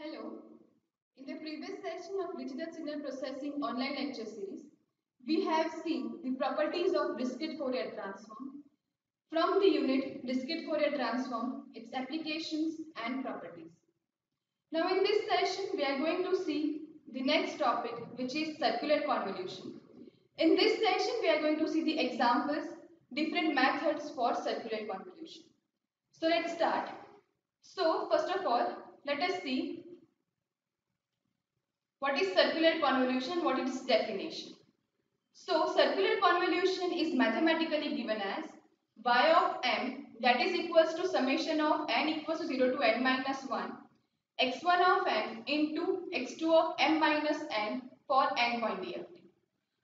Hello. In the previous session of Digital Signal Processing online lecture series, we have seen the properties of discrete Fourier transform from the unit discrete Fourier transform, its applications and properties. Now in this session, we are going to see the next topic, which is circular convolution. In this session, we are going to see the examples, different methods for circular convolution. So let's start. So first of all, let us see what is circular convolution, what is its definition. So circular convolution is mathematically given as y of m, that is equals to summation of n equals to 0 to n minus 1 x1 of n into x2 of m minus n for n point DFT.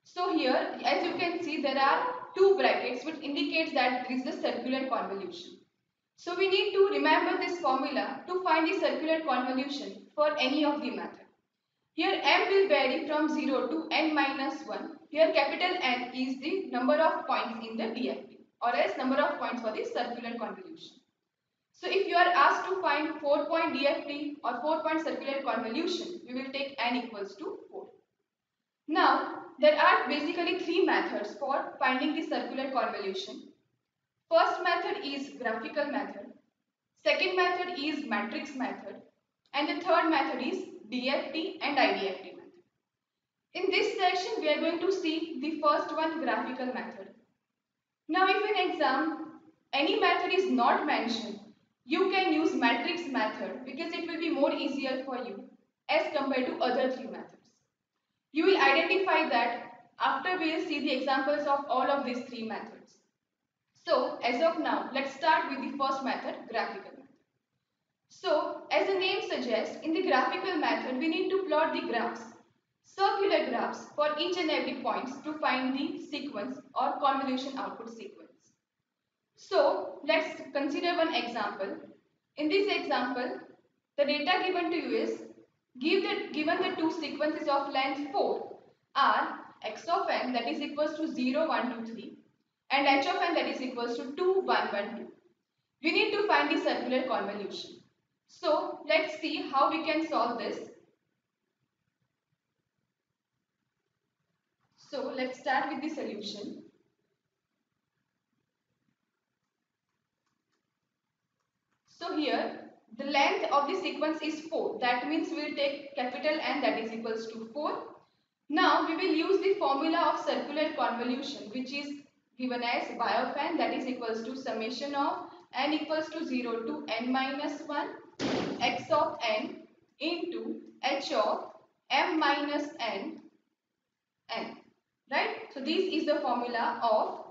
So here, as you can see, there are two brackets which indicates that there is the circular convolution. So we need to remember this formula to find the circular convolution for any of the method. Here m will vary from 0 to n minus 1. Here capital N is the number of points in the DFT or else number of points for the circular convolution. So if you are asked to find 4-point DFT or 4-point circular convolution, we will take n equals to 4. Now there are basically three methods for finding the circular convolution. First method is graphical method. Second method is matrix method. And the third method is DFT and IDFT method. In this session, we are going to see the first one, graphical method. Now, if in exam any method is not mentioned, you can use matrix method because it will be more easier for you as compared to other three methods. You will identify that after we will see the examples of all of these three methods. So, as of now, let's start with the first method, graphical method. So, as the name suggests, in the graphical method, we need to plot the graphs, circular graphs for each and every points to find the sequence or convolution output sequence. So, let's consider one example. In this example, the data given to you is given the two sequences of length 4 are x of n that is equals to 0, 1, 2, 3 and h of n that is equals to 2, 1, 1, 2. We need to find the circular convolution. So let's see how we can solve this. So let's start with the solution. So here the length of the sequence is 4. That means we will take capital N that is equals to 4. Now we will use the formula of circular convolution which is given as y of n that is equals to summation of n equals to 0 to n minus 1 x of n into h of m minus n, right? So this is the formula of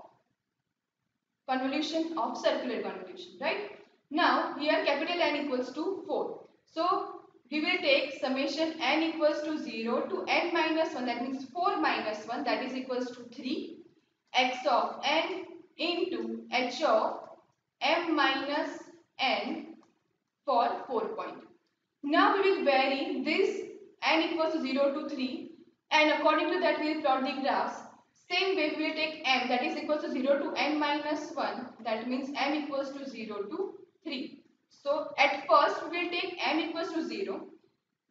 convolution of circular convolution, right? Now here capital N equals to 4. So we will take summation n equals to 0 to n minus 1, that means 4 minus 1 that is equals to 3 x of n into h of m minus n for 4 point. Now we will vary this n equals to 0 to 3 and according to that we will plot the graphs. Same way we will take m that is equals to 0 to n minus 1, that means m equals to 0 to 3. So at first we will take m equals to 0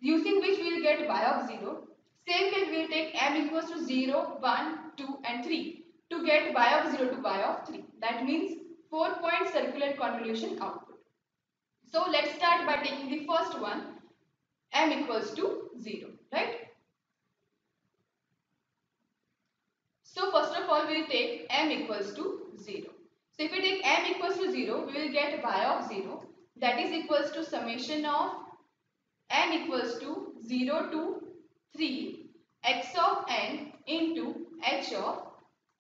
using which we will get y of 0. Same way we will take m equals to 0, 1, 2 and 3 to get y of 0 to y of 3. That means 4-point circular convolution output. So let's start by taking the first one, m equals to 0, right? So first of all we will take m equals to 0. So if we take m equals to 0, we will get y of 0 that is equals to summation of n equals to 0 to 3 x of n into h of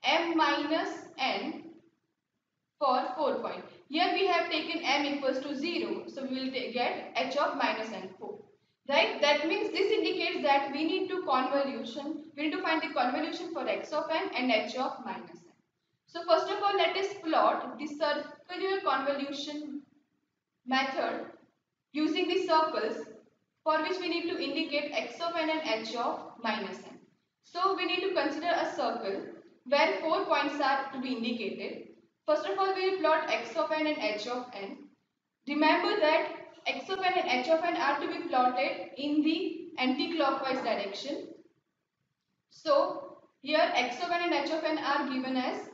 m minus n for 4 point. Here we have taken m equals to 0. So we will get h of minus n4. Right? That means this indicates that we need to find the convolution for x of n and h of minus n. So first of all, let us plot the circular convolution method using the circles, for which we need to indicate x of n and h of minus n. So we need to consider a circle where 4 points are to be indicated. First of all, we will plot x of n and h of n. Remember that x of n and h of n are to be plotted in the anti-clockwise direction. So here x of n and h of n are given as,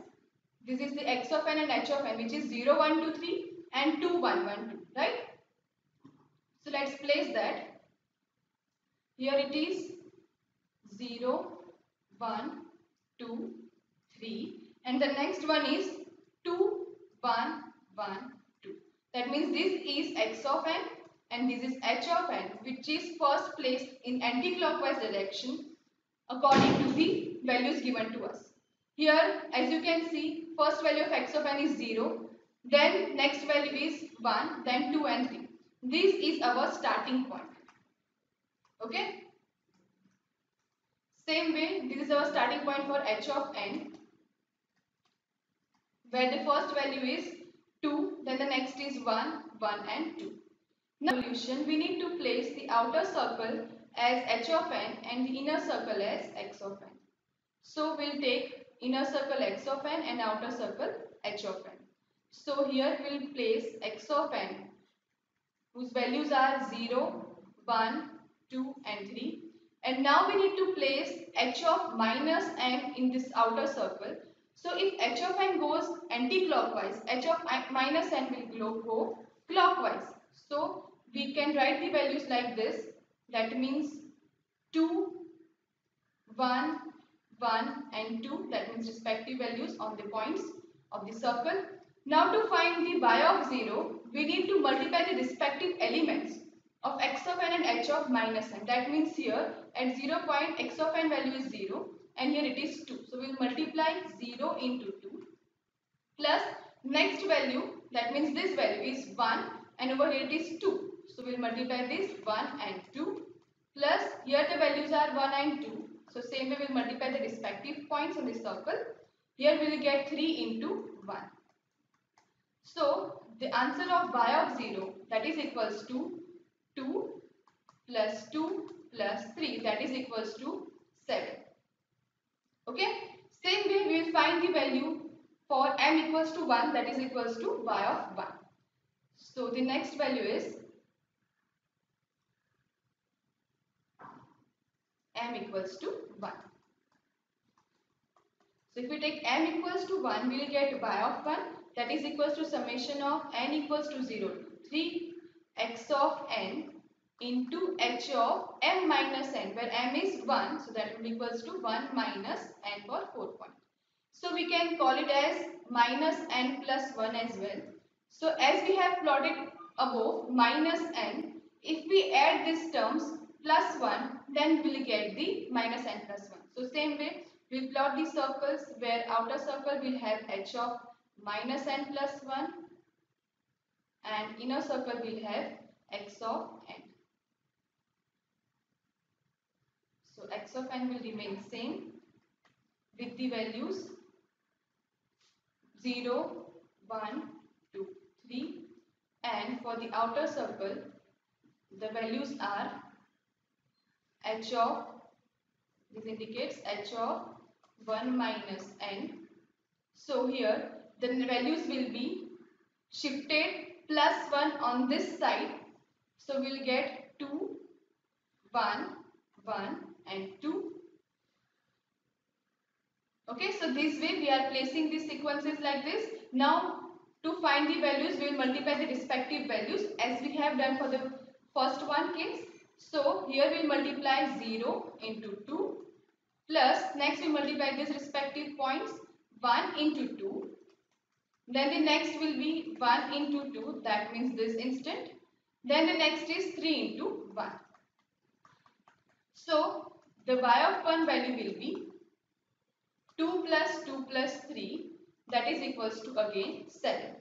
this is the x of n and h of n, which is 0, 1, 2, 3 and 2, 1, 1, 2, right? So let's place that. Here it is 0, 1, 2, 3 and the next one is 2, 1, 1, 2. That means this is x of n and this is h of n, which is first placed in anti-clockwise direction according to the values given to us. Here, as you can see, first value of x of n is 0, then next value is 1, then 2 and 3. This is our starting point. Okay? Same way, this is our starting point for h of n, where the first value is 2, then the next is 1, 1 and 2. Now, solution, we need to place the outer circle as h of n and the inner circle as x of n. So, we'll take inner circle x of n and outer circle h of n. So, here we'll place x of n, whose values are 0, 1, 2 and 3. And now we need to place h of minus n in this outer circle. So if h of n goes anti-clockwise, h of minus n will go clockwise. So we can write the values like this. That means 2, 1, 1 and 2. That means respective values on the points of the circle. Now to find the y of 0, we need to multiply the respective elements of x of n and h of minus n. That means here at 0 point x of n value is 0 and here it is 2. So we will multiply 0 into 2 plus next value, that means this value is 1 and over here it is 2. So we will multiply this 1 and 2 plus here the values are 1 and 2. So same way we will multiply the respective points on the circle. Here we will get 3 into 1. So the answer of y of 0, that is equals to 2 plus 2 plus 3, that is equals to 7. Okay. Same way we will find the value for m equals to 1, that is equals to y of 1. So the next value is m equals to 1. So if we take m equals to 1, we will get y of 1, that is equals to summation of n equals to 0 to 3 x of n into h of m minus n, where m is 1, so that will be equals to 1 minus n for 4 point. So we can call it as minus n plus 1 as well. So as we have plotted above minus n, if we add these terms plus 1, then we will get the minus n plus 1. So same way, we will plot the circles where outer circle will have h of minus n plus 1 and inner circle will have x of n. So x of n will remain same with the values 0, 1, 2, 3 and for the outer circle the values are h of, this indicates h of 1 minus n. So here the values will be shifted plus 1 on this side. So we will get 2, 1, 1 and 2. Okay, so this way we are placing these sequences like this. Now to find the values, we will multiply the respective values as we have done for the first one case. So here we will multiply 0 into 2 plus next we multiply these respective points 1 into 2. Then the next will be 1 into 2, that means this instant. Then the next is 3 into 1. So the y of 1 value will be 2 plus 2 plus 3, that is equals to again 7.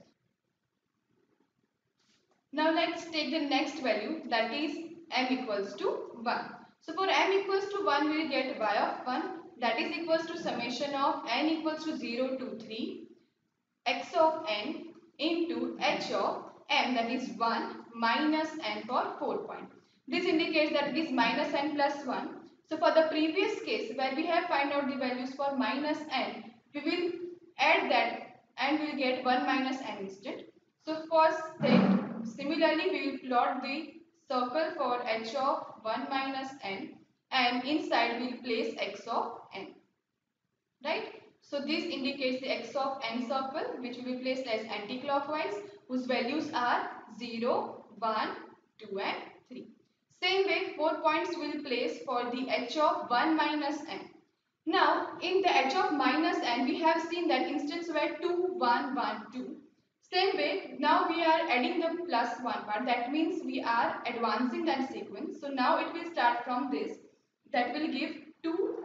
Now let's take the next value, that is m equals to 1. So for m equals to 1 we will get y of 1, that is equals to summation of n equals to 0 to 3 x of n into h of m, that is 1 minus n for 4 point. This indicates that it is minus n plus 1. So for the previous case where we have find out the values for minus n, we will add that and we will get 1 minus n instead. So for step, similarly we will plot the circle for h of 1 minus n and inside we will place x of n. Right? So this indicates the x of n circle which will be placed as anti-clockwise, whose values are 0, 1, 2 and 3. Same way 4 points will place for the h of 1 minus n. Now in the h of minus n we have seen that instance where 2, 1, 1, 2. Same way now we are adding the plus 1 part, that means we are advancing that sequence. So now it will start from this, that will give 2,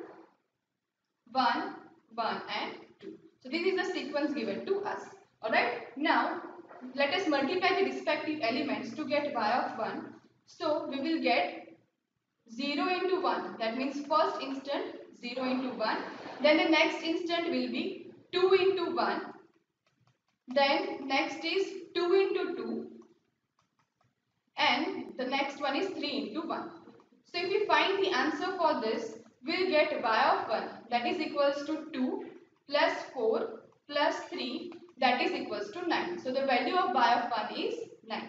1, 1 and 2. So this is the sequence given to us. Alright. Now let us multiply the respective elements to get y of 1. So we will get 0 into 1. That means first instant 0 into 1. Then the next instant will be 2 into 1. Then next is 2 into 2. And the next one is 3 into 1. So if we find the answer for this, we will get y of 1, that is equals to 2 plus 4 plus 3, that is equals to 9. So the value of y of 1 is 9.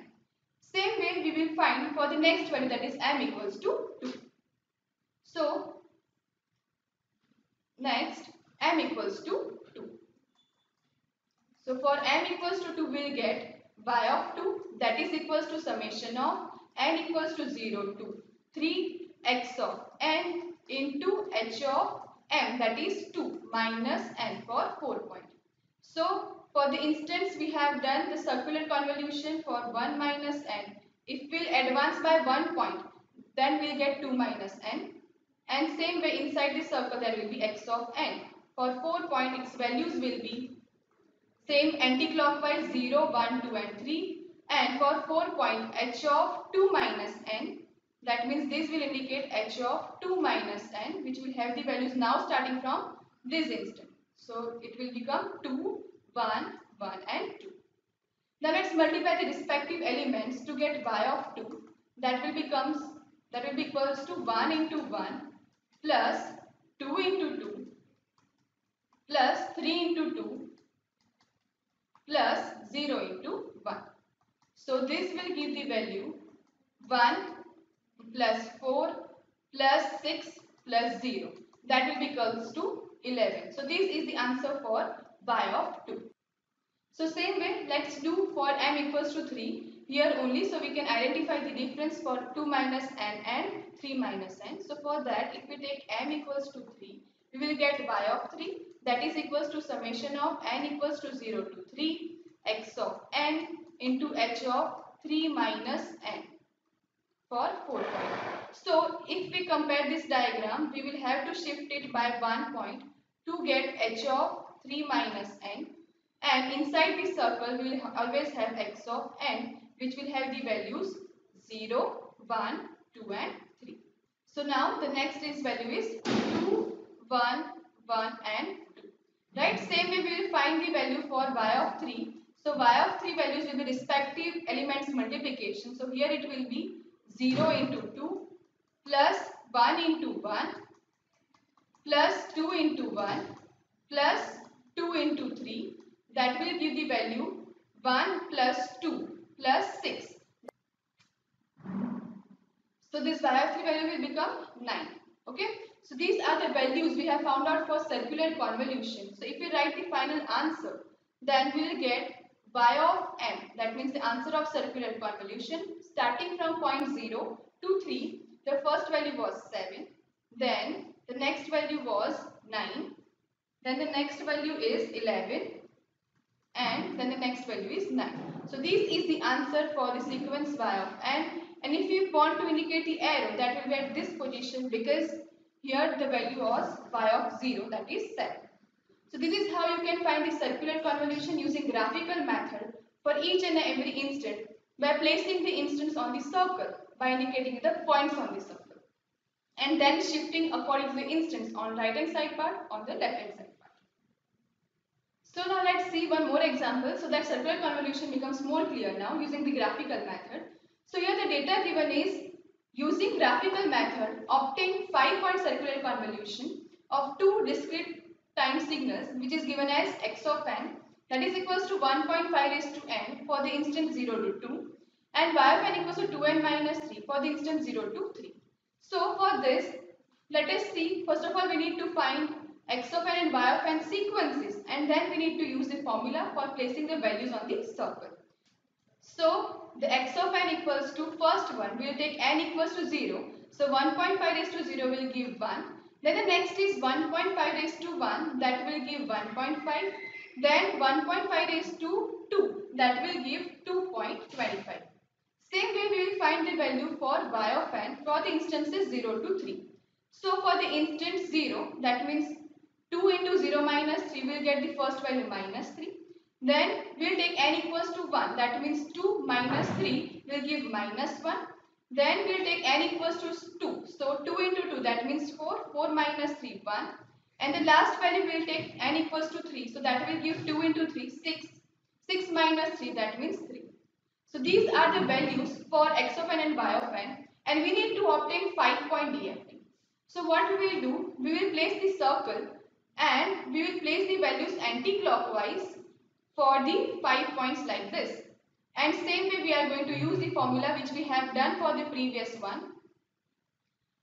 Same way we will find for the next value, that is m equals to 2. So next m equals to 2. So for m equals to 2 we will get y of 2, that is equals to summation of n equals to 0 to 3 x of n into h of m, that is 2 minus n for 4 point. So for the instance we have done the circular convolution for 1 minus n. If we will advance by 1 point, then we will get 2 minus n. And same way inside this circle there will be x of n. For 4 point its values will be same anti-clockwise 0, 1, 2 and 3. And for 4 point h of 2 minus n. That means this will indicate h of 2 minus n, which will have the values now starting from this instant. So it will become 2, 1, 1 and 2. Now let's multiply the respective elements to get y of 2. That will be equals to 1 into 1 plus 2 into 2 plus 3 into 2 plus 0 into 1. So this will give the value 1 plus 4 plus 6 plus 0. That will be equals to 11. So this is the answer for y of 2. So same way let's do for m equals to 3 here only, so we can identify the difference for 2 minus n and 3 minus n. So for that if we take m equals to 3, we will get y of 3, that is equals to summation of n equals to 0 to 3 x of n into h of 3 minus n for 4 point. So if we compare this diagram, we will have to shift it by 1 point to get h of 3 minus n, and inside this circle we will always have x of n, which will have the values 0, 1, 2 and 3. So now the next is value is 2, 1, 1 and 2. Right? Same way we will find the value for y of 3. So y of 3 values will be respective elements multiplication. So here it will be 0 into 2 plus 1 into 1 plus 2 into 1 plus 2 into 3. That will give the value 1 plus 2 plus 6. So this y of 3 value will become 9. Okay. So these are the values we have found out for circular convolution. So if we write the final answer, then we will get y of m, that means the answer of circular convolution, starting from point 0 to 3. The first value was 7, then the next value was 9, then the next value is 11 and then the next value is 9. So this is the answer for the sequence y of n, and if you want to indicate the arrow, that will be at this position because here the value was y of 0, that is 7. So this is how you can find the circular convolution using graphical method for each and every instant by placing the instance on the circle by indicating the points on the circle, and then shifting according to the instance on right hand side part, on the left hand side part. So now let's see one more example so that circular convolution becomes more clear now using the graphical method. So here the data given is using graphical method obtain 5-point circular convolution of two discrete time signals which is given as x of n, that is equals to 1.5 raised to n for the instant 0 to 2 and y of n equals to 2n minus 3 for the instant 0 to 3. So for this, let us see, first of all we need to find x of n and y of n sequences, and then we need to use the formula for placing the values on the circle. So the x of n equals to, first one we will take n equals to 0. So 1.5 raised to 0 will give 1. Then the next is 1.5 raised to 1, that will give 1.5. Then 1.5 raised to 2, that will give 2.25. Same way we will find the value for y of n for the instances 0 to 3. So for the instant 0, that means 2 into 0 minus 3 will get the first value minus 3. Then we will take n equals to 1, that means 2 minus 3 will give minus 1. Then we will take n equals to 2. So 2 into 2, that means 4, 4 minus 3, 1. And the last value we will take n equals to 3, so that will give 2 into 3, 6. 6 minus 3, that means 3. So these are the values for x of n and y of n, and we need to obtain 5-point DFT. So what we will do, we will place the circle and we will place the values anti-clockwise for the 5 points like this. And same way we are going to use the formula which we have done for the previous one,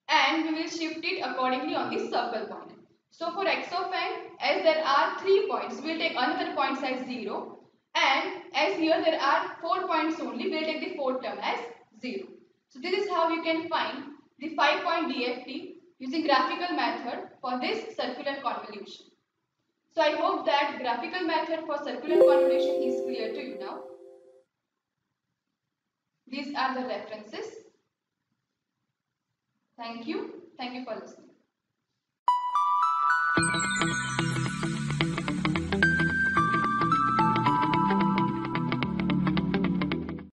and we will shift it accordingly on the circle point. So for x of n, as there are 3 points, we will take another point as 0. And as here there are 4 points only, we will take the fourth term as 0. So this is how you can find the 5-point DFT using graphical method for this circular convolution. So I hope that graphical method for circular convolution is clear to you now. These are the references. Thank you. Thank you for listening.